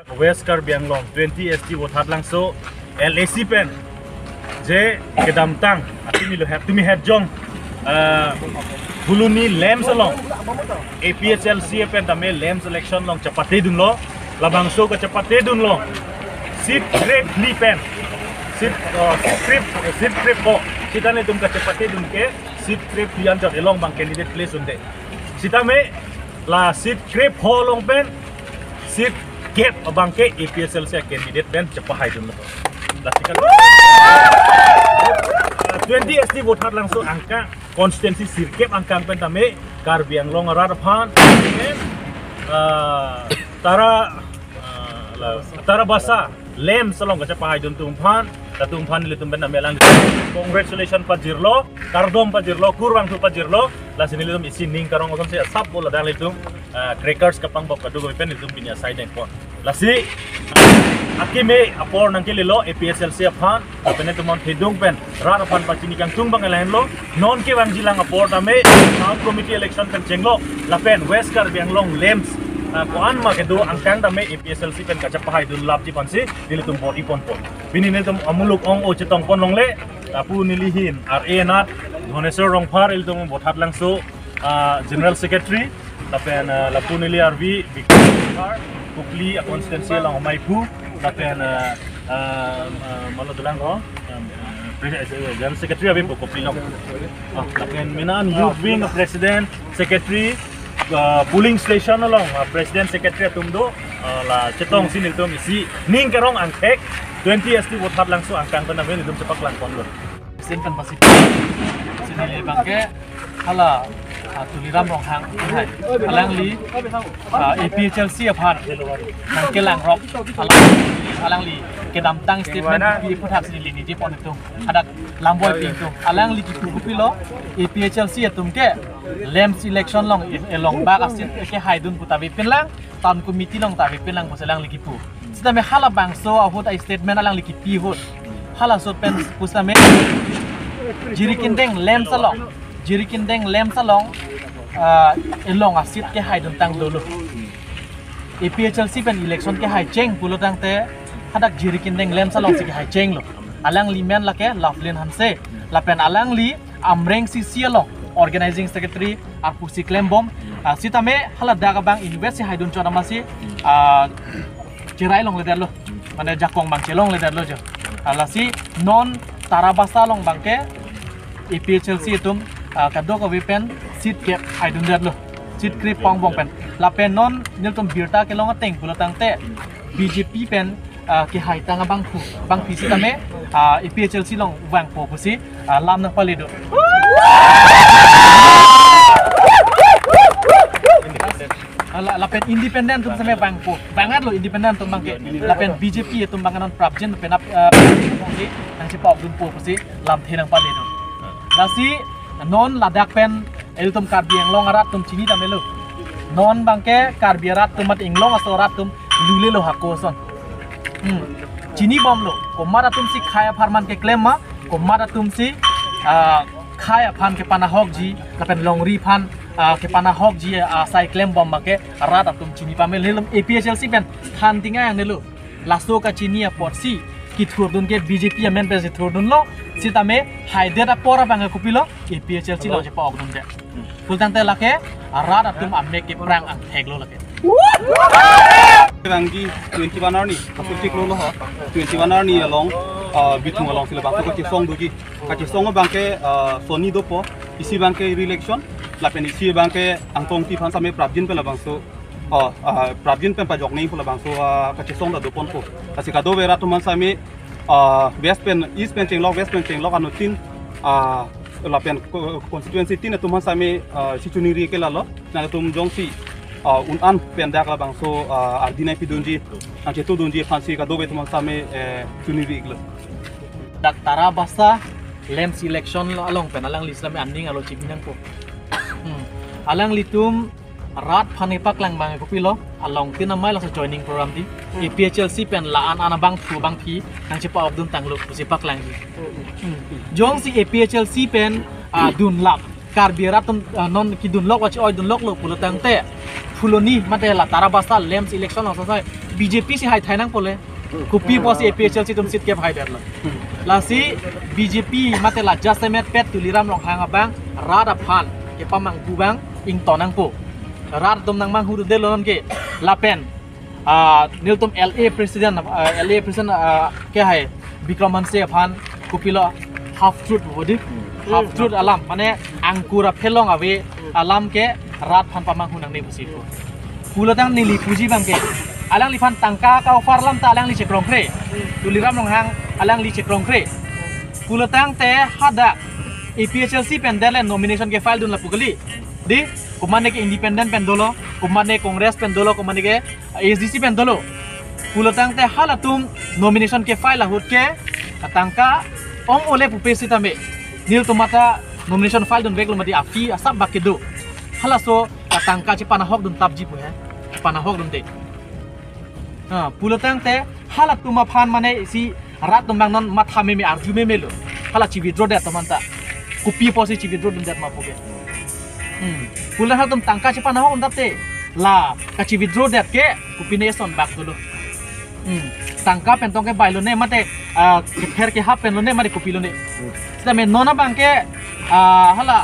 West Karbi Anglong 20 ST wotat langso LAC pen je kedamtang tumi head jong huluni lem salong APHLC pen tame lem selection long capate dun lo labangso ka capate dun lo sit grip li pen sit script ko kita ne tum ka capate dun ke sit grip lian jot elong bang candidate place unde sita me la sit grip ho long pen sit Kep abang ke APSL saya candidate ben cepat dun lo. Lasikan 20 ST voter langsung angka konstituensi sirkep angka pen tame Karbi Anglong Rarapan tara basa lem salong ka cepat dun tumpan ni litum ben tame lang congratulations pajirlo kardom pajirlo kurang tu pajirlo lasin litum isi ning karong otom saya sab bola dang litum crackers kapang bab kadu pen litum pinya side and pon lasi akime apor nang kelilo APSLC aphan apene tumon thedung pen rar aphan pachini kang tungbang elain lo non ke wang jilang apor tame town committee election pen jenglo lapen West Karbi Anglong lems ko an ma kedo angkang tame APSLC pen kacha pahai dun lap ji pansi dilitum pon ipon pon bini niltum amuluk ong o chetong pon longle apu nilihin RA nat Honesor rongphar iltum bothat langso general secretary lapen lapu nili RV Victor Kupli konstituensi lang Maipu lapen malo dulang ko general secretary abi Kupli lang lapen minan youth wing president secretary polling station long president secretary tumdo la chetong sin iltum isi ning karong angkek 20 ST votat langsung angkang penamen iltum cepak lang kon lo simpan masih sini bangke hala tuliram rong hang hai alang li APHLC aphan nang kelang rop alang li kedam tang statement pi puthak sini ni di pon itu ada lamboy pi itu alang li kitu kupilo APHLC atum ke lem selection long elong bak asin ke haidun putabi pinlang tan committee long tabi pinlang poselang li kipu sidame hala bangso ahut ai statement alang li kipi hut hala sot pen pusame jirikindeng lem salong elong asit ke hai dun tang dulu APHLC pen election ke hai cheng pulo tang te hadak jirikindeng lem salong si ke hai cheng lo alang li men lake Laflin Hanse lapen alang li amreng si sialong organizing secretary apusi klembom sitame hala daga bang university hai dun chona masi jirai long leder lo mane jakong bang chelong leder lo jo alasi non tarabasa long bangke APHLC itum kadok wipen sit ke aidundat lo sit krip pong bong pen lapen non niltum birta ke long ateng pulo tangte BJP pen ke hai tanga bang pi sitame APHLC long wang po pusi lam nang palido lapen independen tum same bang po bangat lo independen tum bangke lapen BJP tum banganan prabjen pen ap nang si pop dun po pusi lam the nang palido lasi non ladak pen eltum Karbi Anglong arat tum chini tamelu non bangke Karbi arat tumat inglong asorat tum lule lo hakoson chini bom lo komara tum si khaya farman ke claim ma komara tum si khaya phan ke pana hok ji lapen longri phan ke pana hok ji sai claim bom ma ke arat tum chini pamel helum APHLC pen khan tinga yang nelu laso ka chini a porsi ki thurdun ke BJP amen pe thurdun lo sitame haidera pora banga kupilo APHLC lo je pa ogdun de kultan te lake arat atum amme ke prang ang theglo lake Rangi 21 hour ni pasutik lo ho 21 hour ni along bitung along sila bangko ke song dugi ka song bangke soni dopo isi bangke election lapen isi bangke angtong ti phan same prabjin pe la bangso prabjin pen pajok nei pula bangso ka song da dopon ko kasi ka do vera tuman same west pen east pen chenglok anotin lapen constituency tin tuman same sichuniri ke lalo na tum jongsi unan pen dak la bangso ardina pidunji anche to dunji phansi ka do be tuman same chuniri iglo dak tara basa lem selection along pen alang lislam anning alo chipinang ko alang litum rat phani paklang bang kupilo along tinamai la joining program di APHLC pen laan ana bang thu bang thi nang chipa obdun tanglu si paklang ji jong si APHLC pen dun lap kar biara tum non kidun lok wachi oi dun lok lo pulo tangte fuloni mate la tarabasta lems election lo sai BJP si hai thainang pole kupi posi APHL si tum sit ke bhai der la si BJP mate la jasemet pet tuliram rong hang abang rada phan ke pamang bubang ing tonang po rad tum nang mang hu de lon ke lapen nil tum LA president ke hai Bikramanse phan kupilo half truth bodi half truth alam mane angkura phelong ave alam ke rat phan pamang hunang ne busi ko pulatang nili puji bangke alang li phan tangka ka ofar lam ta alang li chekrong kre tuliram rong hang alang li chekrong kre pulatang te hada APHLC pendele nomination ke file dun la pukali di kumane ke independent pendolo kumane congress pendolo kumane ke SDC pendolo pulatang te halatum nomination ke file la hut ke tangka ong ole pupesi tambe nil tomata nomination file dun veklo mati afi asap bakedo halaso tangka ci panahok dun tabji pu he panahok dun te pulatang te halat tuma phan mane si rat tumbang non matha me arju me melo hala ci withdraw dat tomanta kupi posi ci withdraw dun dat ma poke pulatang hatum tangka ci panahok dun te la ka ci withdraw dat ke kupi ne son bak dulu tangka pentong ke bailo ne mate kher ke hap penlo ne mate kopilo ne same nona bangke hala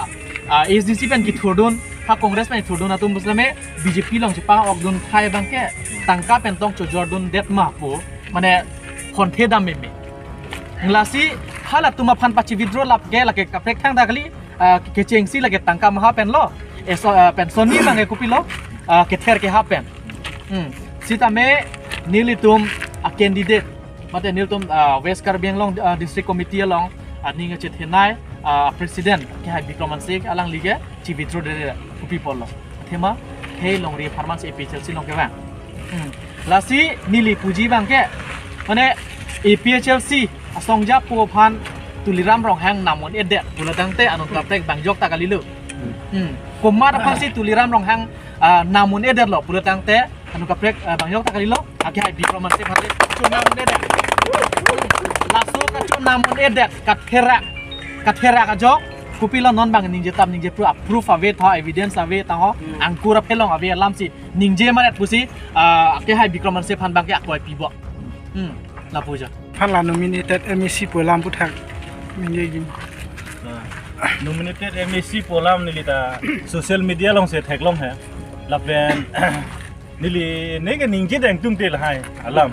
SDC pen ki thodun ha congress pen thodun atum buslame BJP long chipa ogdun khai bangke tangka pentong cho jordun det ma po mane khonthe dam me nglasi hala tuma phan pachi withdraw lap ke lake kaprek thang dagali ke chengsi lake tangka ma pen lo eso pensoni bange kopilo ke kher ke hap pen sitame nilitum a candidate mate nilitum West Karbi Anglong district committee along ninga chethenai president ke hai Bikramanse alang lige chi withdraw de kupi pollo thema he long re farmance APHLC long ke bang lasi nili puji bang ke mane APHLC asongja po phan tuliram rong hang namon ede bulatang te anon kaptek bang jok takali lu komar pasi tuliram rong hang namun ede lo bulatang te anu kaprek bangyok takali lo agi hai Bikramanse phate chunamun ede laso ka chunamun ede kathera ka jok kupila non bang ningje tam ningje proof ave tha evidence ave ta ho angkura phelong ave lamsi ningje maret pusi agi hai Bikramanse phan bang ke akoi pibo la puja phan la nominated MEC polam puthak minge gim nominated MEC polam nilita social media long se theklong hai lapen nili nege ningje dang tum tel hai alam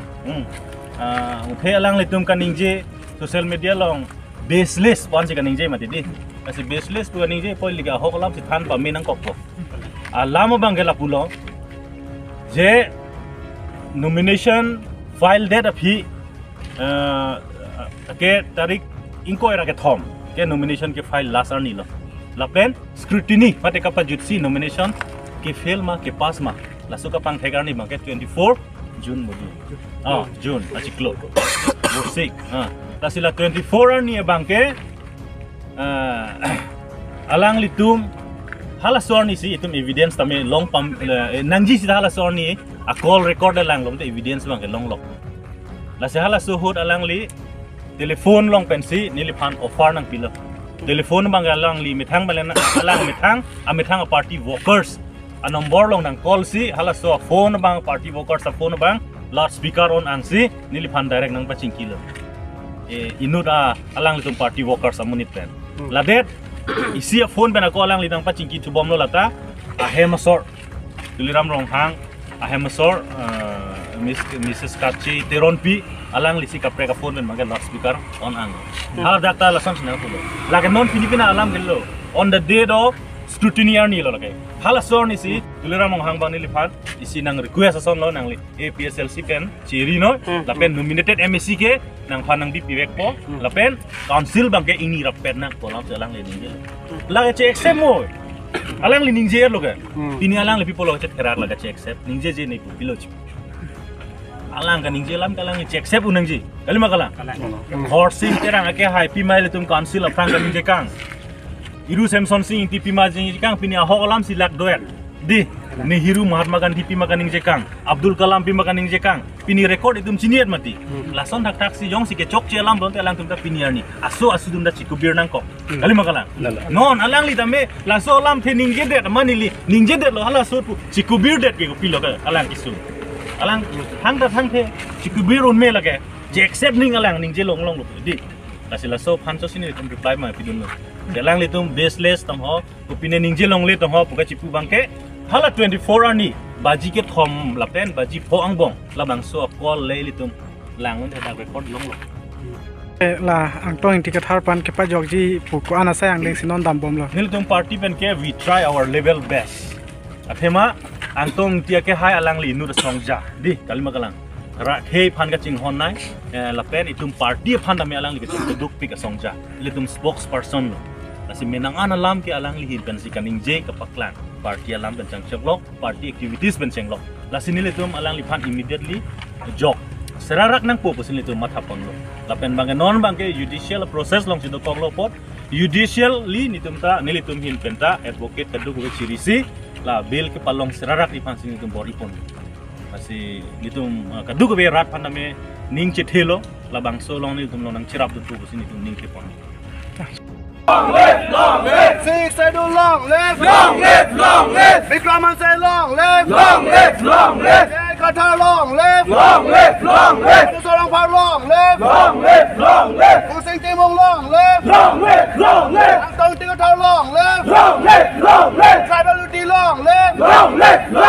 phe alang le tum kan ningje social media long baseless pon se kan ningje mati di asi baseless pu ningje poi liga hok alam si than pa minang kok ko alam bangela pulo je nomination file date aphi ke tarik inko era ke thom ke nomination ke file last arni lo lapen scrutiny pate kapa jutsi nomination ke fail ma ke pass ma lasuka pang thegar ni bangke 24 June modi June achiklo sik lasila 24 ni bangke alang litum hala sorni si itum evidence tame long pam nangji si hala sorni a call record lang long te evidence bangke long lok lasi hala suhut alang li telephone long pensi nili phan offer nang pilo telephone bangke alang li mithang balena alang mithang a party workers a number long nang call si hala so phone bang party workers a phone bang loudspeaker on ang si nili phan direct nang paching kilo inut alang litum party workers amunit pen ladet isi a phone ben a call alang lidang paching ki tubom lo lata a hemasor tuliram rong hang a hemasor Mrs. Kachi Teronpi alang lisi kapreka phone ben maga loudspeaker on ang ha dakta lasam sina pulo lage non Filipina alam gello on the day of scrutiny arni lo lage hala sor ni si tuliram rong hang bang ni liphan isi nang request ason lo nang li APHLC pen chiri no lapen nominated MEC ke nang phan nang BP vek po lapen council bang ke ini rapet nak polam selang le ninge lage che accept mo alang li ningje lo ga ini alang le people lo che therar laga che accept ningje je nei pu pilo alang kan ningje lam kalang che accept unang ji kalima kala horsing terang ake hai pi mai le tum council apang kan ningje kang iru Samson sing ti pi ma jing kang pini ho alam silak doet di Nehru Mahatma Gandhi pi makaning jekang, Abdul Kalam pi makaning jekang, pini record itum siniat mati. Lason tak taksi jong si kecok celam don telang tum ta piniar ni. Aso dum da ciku bir nangko. Kali makalang. Non alang li tame laso lam the ningje det manili ningje det lo hala so ciku bir det ke pilo ka alang isu. Alang hang da hang the ciku bir on me lage. Je accept ning alang ningje long lo di. Kasih laso panso sini tum reply ma pidun. Telang li tum baseless tam ho kupine ningje long le tam ho puka cipu bangke. Hala 24 ani baji ke thom lapen baji pho angbong labang so call le litum langun thada record long lo la ang tong ti ka thar pan ke pa jok ji pu ko ana sa ang ding sinon dam bom lo nilitum party pen ke we try our level best athema ang tong tia ke hai alang li nu da songja di kalima kalang ra the phan ka ching hon nai lapen itum party phan da me alang li ke duk pi ka songja litum spokesperson kasi menang ana lam ke alang li hin pen si kaning je ka paklan party alam dan changchok party activities ben chenglok la sinili tum alang li phan immediately jok serarak nang po pusin litum mathapon lo lapen bang non bang ke judicial process long sido kong lo pot judicial li nitum ta nilitum hin penta advocate kadu ko chirisi la bill ke palong serarak li phan sin litum bori pon kasi litum kadu ko be rat phan me ning chethelo la bang so long litum long nang chirap tu pusin litum ning ke pon Long live, long live. Six say do long live. Long live, long live. Big Raman say long live. Long live, long live. Jay Qatar long live. Long live, long live. Sorong Par long live. Long live, long live. Sing Timong long live. Long live, long live. Ang Tong Qatar long live. Long live, long live. Tribal Unity long live. Long live, long live.